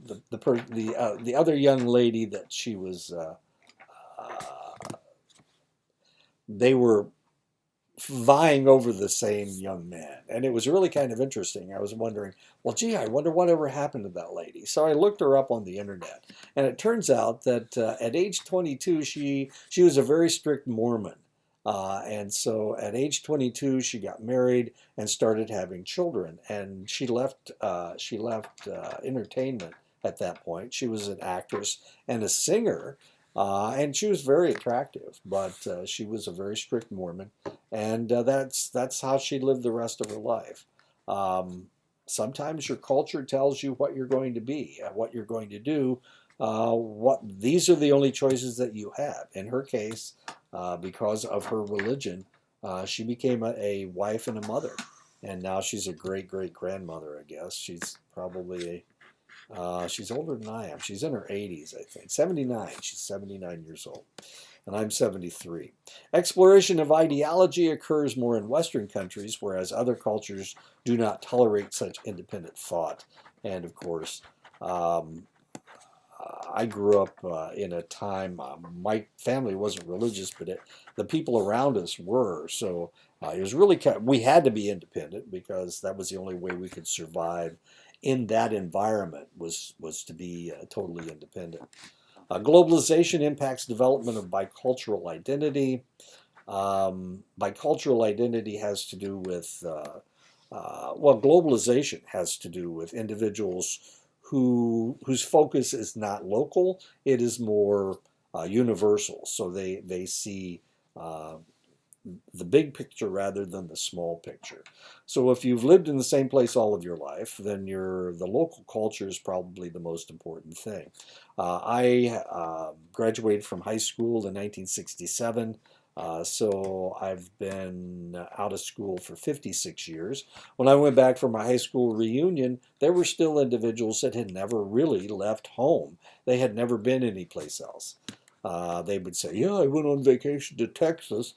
the other young lady that she was, they were vying over the same young man. And it was really kind of interesting. I was wondering, well, gee, I wonder whatever happened to that lady. So I looked her up on the internet. And it turns out that at age 22, she was a very strict Mormon. And so at age 22, she got married and started having children. And she left entertainment at that point. She was an actress and a singer. And she was very attractive, but she was a very strict Mormon, and that's how she lived the rest of her life. Sometimes your culture tells you what you're going to be, what you're going to do. What these are the only choices that you have. In her case, because of her religion, she became a wife and a mother, and now she's a great great grandmother. I guess she's probably she's older than I am. She's in her 80s, I think. 79. She's 79 years old. And I'm 73. Exploration of ideology occurs more in Western countries, whereas other cultures do not tolerate such independent thought. And of course, I grew up in a time, my family wasn't religious, but the people around us were. So it was really we had to be independent because that was the only way we could survive in that environment was to be totally independent. Globalization impacts development of bicultural identity. Bicultural identity has to do with, globalization has to do with individuals whose focus is not local, it is more universal. So they see the big picture rather than the small picture. So if you've lived in the same place all of your life, then the local culture is probably the most important thing. I graduated from high school in 1967. So I've been out of school for 56 years. When I went back for my high school reunion, there were still individuals that had never really left home. They had never been anyplace else. They would say, yeah, I went on vacation to Texas.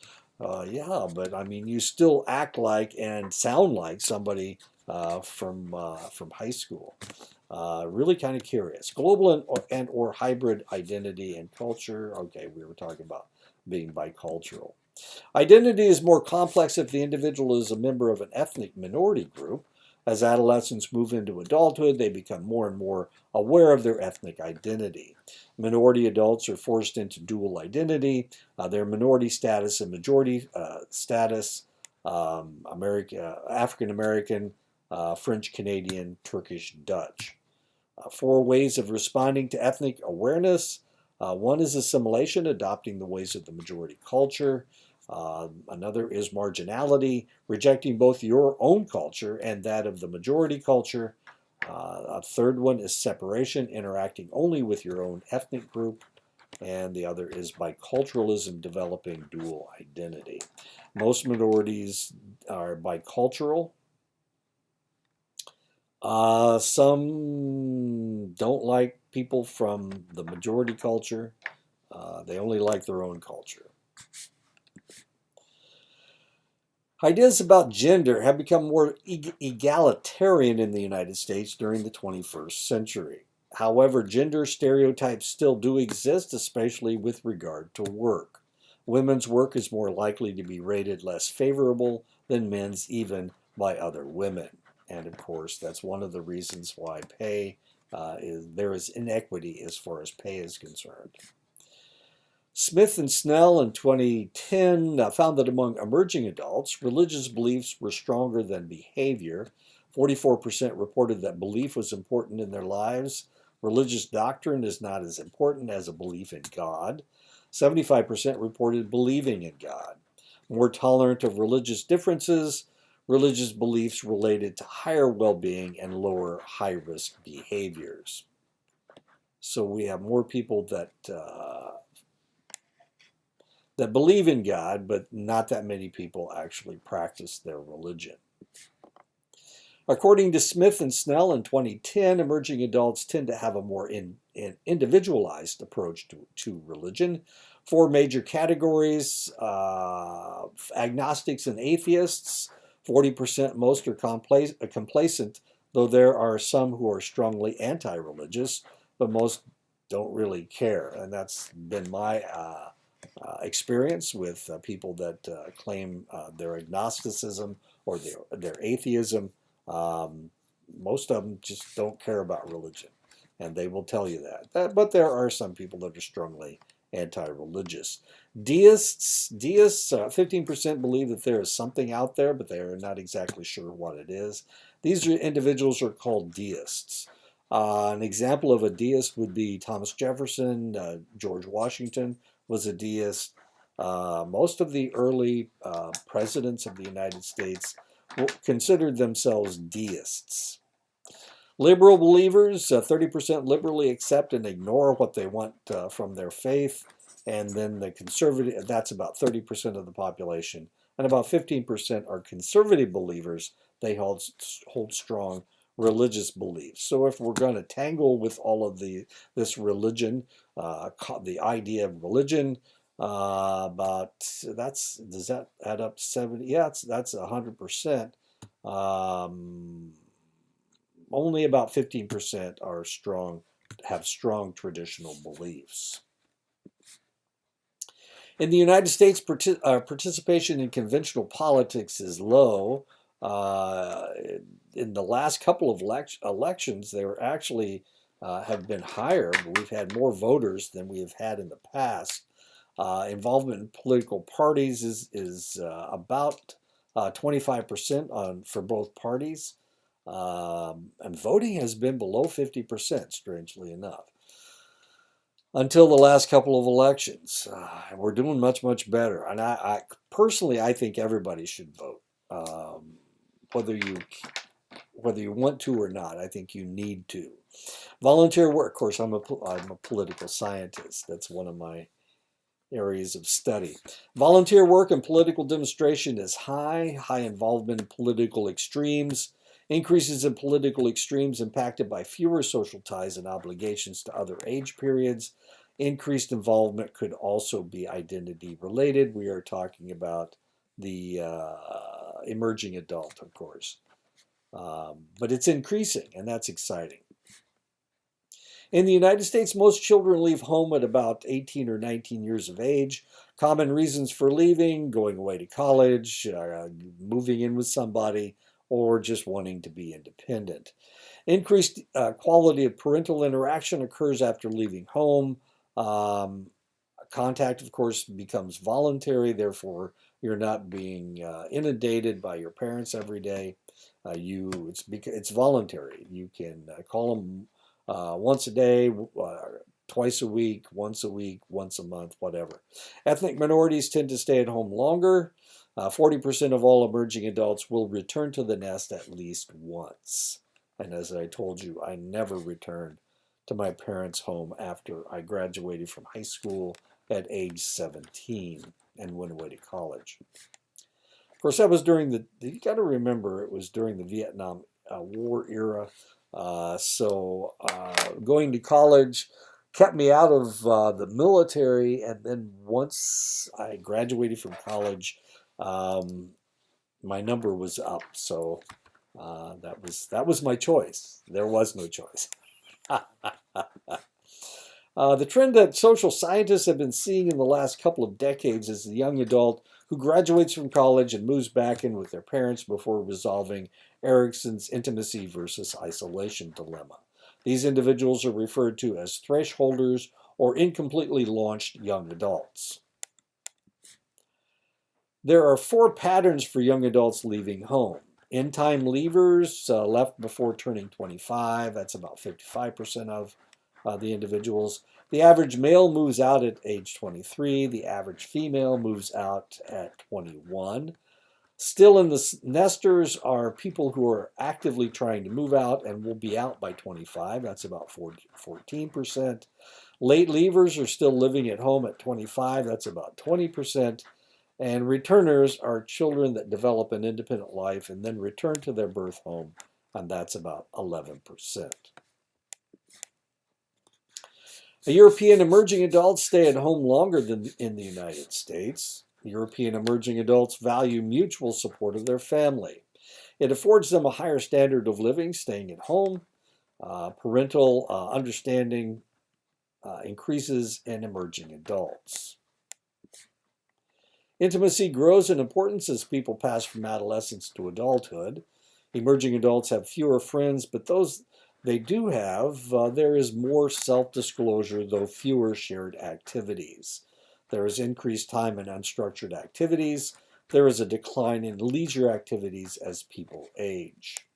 Yeah, but I mean, you still act like and sound like somebody from high school. Really kind of curious. Global or hybrid identity and culture. Okay, we were talking about being bicultural. Identity is more complex if the individual is a member of an ethnic minority group. As adolescents move into adulthood, they become more and more aware of their ethnic identity. Minority adults are forced into dual identity, their minority status and majority status, African American, French Canadian, Turkish, Dutch. 4 ways of responding to ethnic awareness. One is assimilation, adopting the ways of the majority culture. Another is marginality, rejecting both your own culture and that of the majority culture. A third one is separation, interacting only with your own ethnic group. And the other is biculturalism, developing dual identity. Most minorities are bicultural. Some don't like people from the majority culture. They only like their own culture. Ideas about gender have become more egalitarian in the United States during the 21st century. However, gender stereotypes still do exist, especially with regard to work. Women's work is more likely to be rated less favorable than men's, even by other women. And of course, that's one of the reasons why there is inequity as far as pay is concerned. Smith and Snell in 2010 found that among emerging adults, religious beliefs were stronger than behavior. 44% reported that belief was important in their lives. Religious doctrine is not as important as a belief in God. 75% reported believing in God. More tolerant of religious differences, religious beliefs related to higher well-being and lower high-risk behaviors. So we have more people that believe in God, but not that many people actually practice their religion. According to Smith and Snell in 2010, emerging adults tend to have a more individualized approach to religion. 4 major categories: agnostics and atheists. 40%, most are complacent, though there are some who are strongly anti-religious, but most don't really care. And that's been my experience with people that claim their agnosticism or their atheism. Most of them just don't care about religion, and they will tell you that. But there are some people that are strongly anti-religious. Deists, 15% believe that there is something out there, but they are not exactly sure what it is. These individuals are called deists. An example of a deist would be Thomas Jefferson. George Washington was a deist. Most of the early presidents of the United States considered themselves deists. Liberal believers, 30% liberally accept and ignore what they want from their faith. And then the conservative, that's about 30% of the population. And about 15% are conservative believers. They hold strong religious beliefs. So if we're going to tangle with all of this religion, the idea of religion, does that add up to 70? Yeah, that's 100%. Only about 15% have strong traditional beliefs. In the United States, participation in conventional politics is low. In the last couple of elections, there actually have been higher, but we've had more voters than we have had in the past. Involvement in political parties is about 25% for both parties. And voting has been below 50%, strangely enough, until the last couple of elections. We're doing much, much better. And I personally, I think everybody should vote, whether you want to or not. I think you need to. Volunteer work. Of course, I'm a political scientist. That's one of my areas of study. Volunteer work and political demonstration is high involvement in political extremes. Increases in political extremes impacted by fewer social ties and obligations to other age periods. Increased involvement could also be identity related. We are talking about the emerging adult, of course. But it's increasing, and that's exciting. In the United States, most children leave home at about 18 or 19 years of age. Common reasons for leaving: going away to college, moving in with somebody, or just wanting to be independent. Increased quality of parental interaction occurs after leaving home. Contact, of course, becomes voluntary. Therefore, you're not being inundated by your parents every day. It's voluntary. You can call them once a day, twice a week, once a month, whatever. Ethnic minorities tend to stay at home longer. 40% of all emerging adults will return to the nest at least once. And as I told you, I never returned to my parents' home after I graduated from high school at age 17 and went away to college. Of course, that was you got to remember, it was during the Vietnam War era. So going to college kept me out of the military, and then once I graduated from college, my number was up. So that was my choice. There was no choice. The trend that social scientists have been seeing in the last couple of decades is the young adult who graduates from college and moves back in with their parents before resolving Erikson's intimacy versus isolation dilemma. These individuals are referred to as thresholders or incompletely launched young adults. There are 4 patterns for young adults leaving home. In-time leavers left before turning 25, that's about 55% of the individuals. The average male moves out at age 23. The average female moves out at 21. Still in the nesters are people who are actively trying to move out and will be out by 25. That's about 14%. Late leavers are still living at home at 25. That's about 20%. And returners are children that develop an independent life and then return to their birth home, and that's about 11%. European emerging adults stay at home longer than in the United States. European emerging adults value mutual support of their family. It affords them a higher standard of living, staying at home. Parental understanding increases in emerging adults. Intimacy grows in importance as people pass from adolescence to adulthood. Emerging adults have fewer friends, but those they do have, there is more self-disclosure, though fewer shared activities. There is increased time in unstructured activities. There is a decline in leisure activities as people age.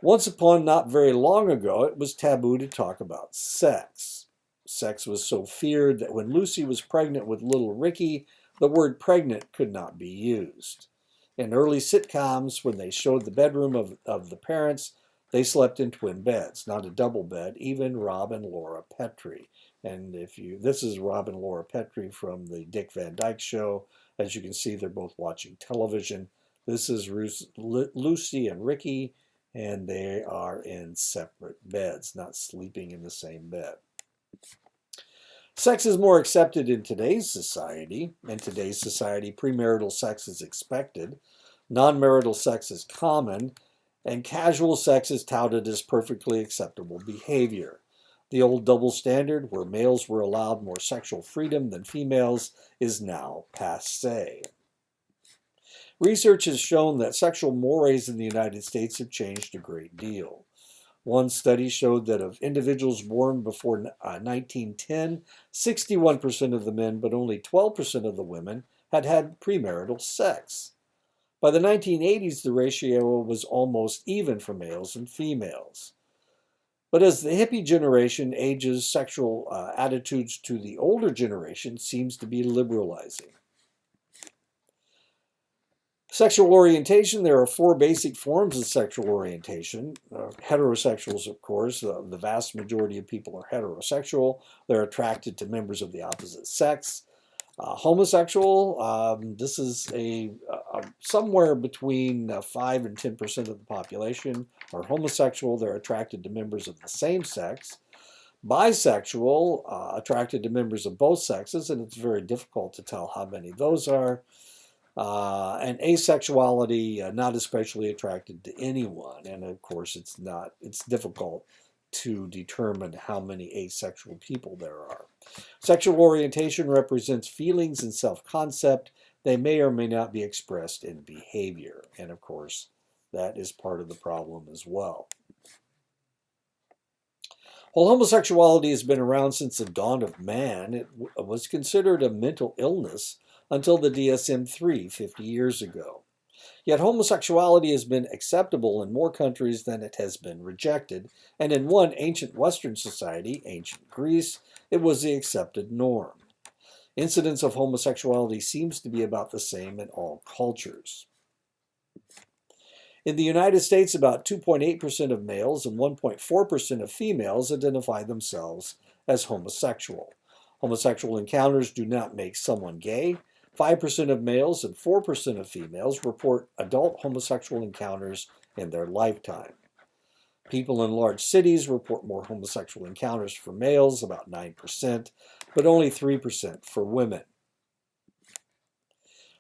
Once upon not very long ago, it was taboo to talk about sex. Sex was so feared that when Lucy was pregnant with little Ricky, the word pregnant could not be used. In early sitcoms, when they showed the bedroom of the parents, they slept in twin beds, not a double bed, even Rob and Laura Petrie. And this is Rob and Laura Petrie from the Dick Van Dyke Show. As you can see, they're both watching television. This is Lucy and Ricky, and they are in separate beds, not sleeping in the same bed. Sex is more accepted in today's society. In today's society, premarital sex is expected, non-marital sex is common, and casual sex is touted as perfectly acceptable behavior. The old double standard, where males were allowed more sexual freedom than females, is now passé. Research has shown that sexual mores in the United States have changed a great deal. One study showed that of individuals born before 1910, 61% of the men, but only 12% of the women, had premarital sex. By the 1980s, the ratio was almost even for males and females. But as the hippie generation ages, sexual attitudes to the older generation seems to be liberalizing. Sexual orientation, there are 4 basic forms of sexual orientation. Heterosexuals, of course, the vast majority of people are heterosexual. They're attracted to members of the opposite sex. Homosexual, this is somewhere between 5 and 10% of the population are homosexual. They're attracted to members of the same sex. Bisexual, attracted to members of both sexes, and it's very difficult to tell how many those are. And asexuality, not especially attracted to anyone. And of course, it's difficult to determine how many asexual people there are. Sexual orientation represents feelings and self-concept. They may or may not be expressed in behavior. And of course, that is part of the problem as well. While homosexuality has been around since the dawn of man, it was considered a mental illness until the DSM-3 50 years ago. Yet homosexuality has been acceptable in more countries than it has been rejected, and in one ancient Western society, ancient Greece, it was the accepted norm. Incidence of homosexuality seems to be about the same in all cultures. In the United States, about 2.8% of males and 1.4% of females identify themselves as homosexual. Homosexual encounters do not make someone gay. 5% of males and 4% of females report adult homosexual encounters in their lifetime. People in large cities report more homosexual encounters for males, about 9%, but only 3% for women.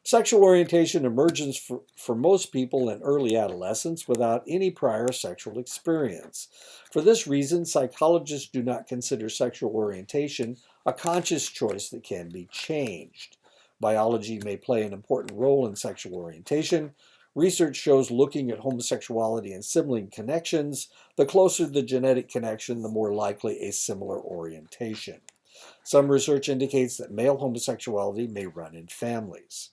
Sexual orientation emerges for most people in early adolescence without any prior sexual experience. For this reason, psychologists do not consider sexual orientation a conscious choice that can be changed. Biology may play an important role in sexual orientation. Research shows looking at homosexuality and sibling connections, the closer the genetic connection, the more likely a similar orientation. Some research indicates that male homosexuality may run in families.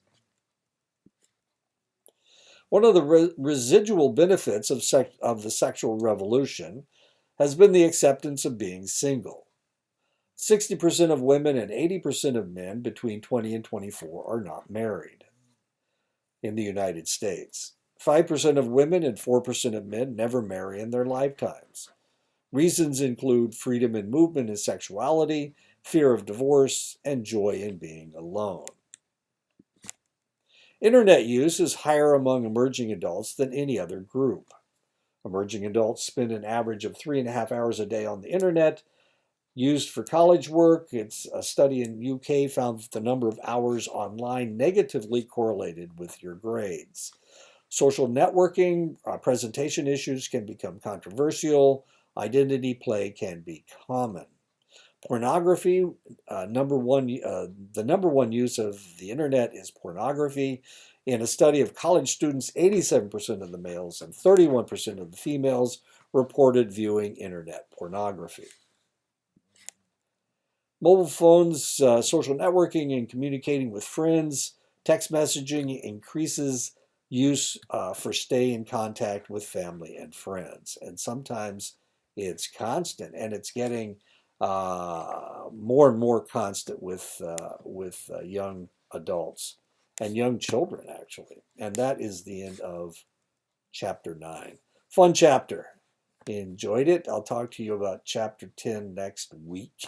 One of the residual benefits of the sexual revolution has been the acceptance of being single. 60% of women and 80% of men between 20 and 24 are not married in the United States. 5% of women and 4% of men never marry in their lifetimes. Reasons include freedom in movement and sexuality, fear of divorce, and joy in being alone. Internet use is higher among emerging adults than any other group. Emerging adults spend an average of 3.5 hours a day on the internet. Used for college work, it's a study in UK found that the number of hours online negatively correlated with your grades. Social networking, presentation issues can become controversial. Identity play can be common. Pornography, the number one use of the internet is pornography. In a study of college students, 87% of the males and 31% of the females reported viewing internet pornography. Mobile phones, social networking, and communicating with friends, text messaging increases use for stay in contact with family and friends. And sometimes it's constant, and it's getting more and more constant with young adults and young children, actually. And that is the end of chapter 9. Fun chapter. Enjoyed it. I'll talk to you about chapter 10 next week.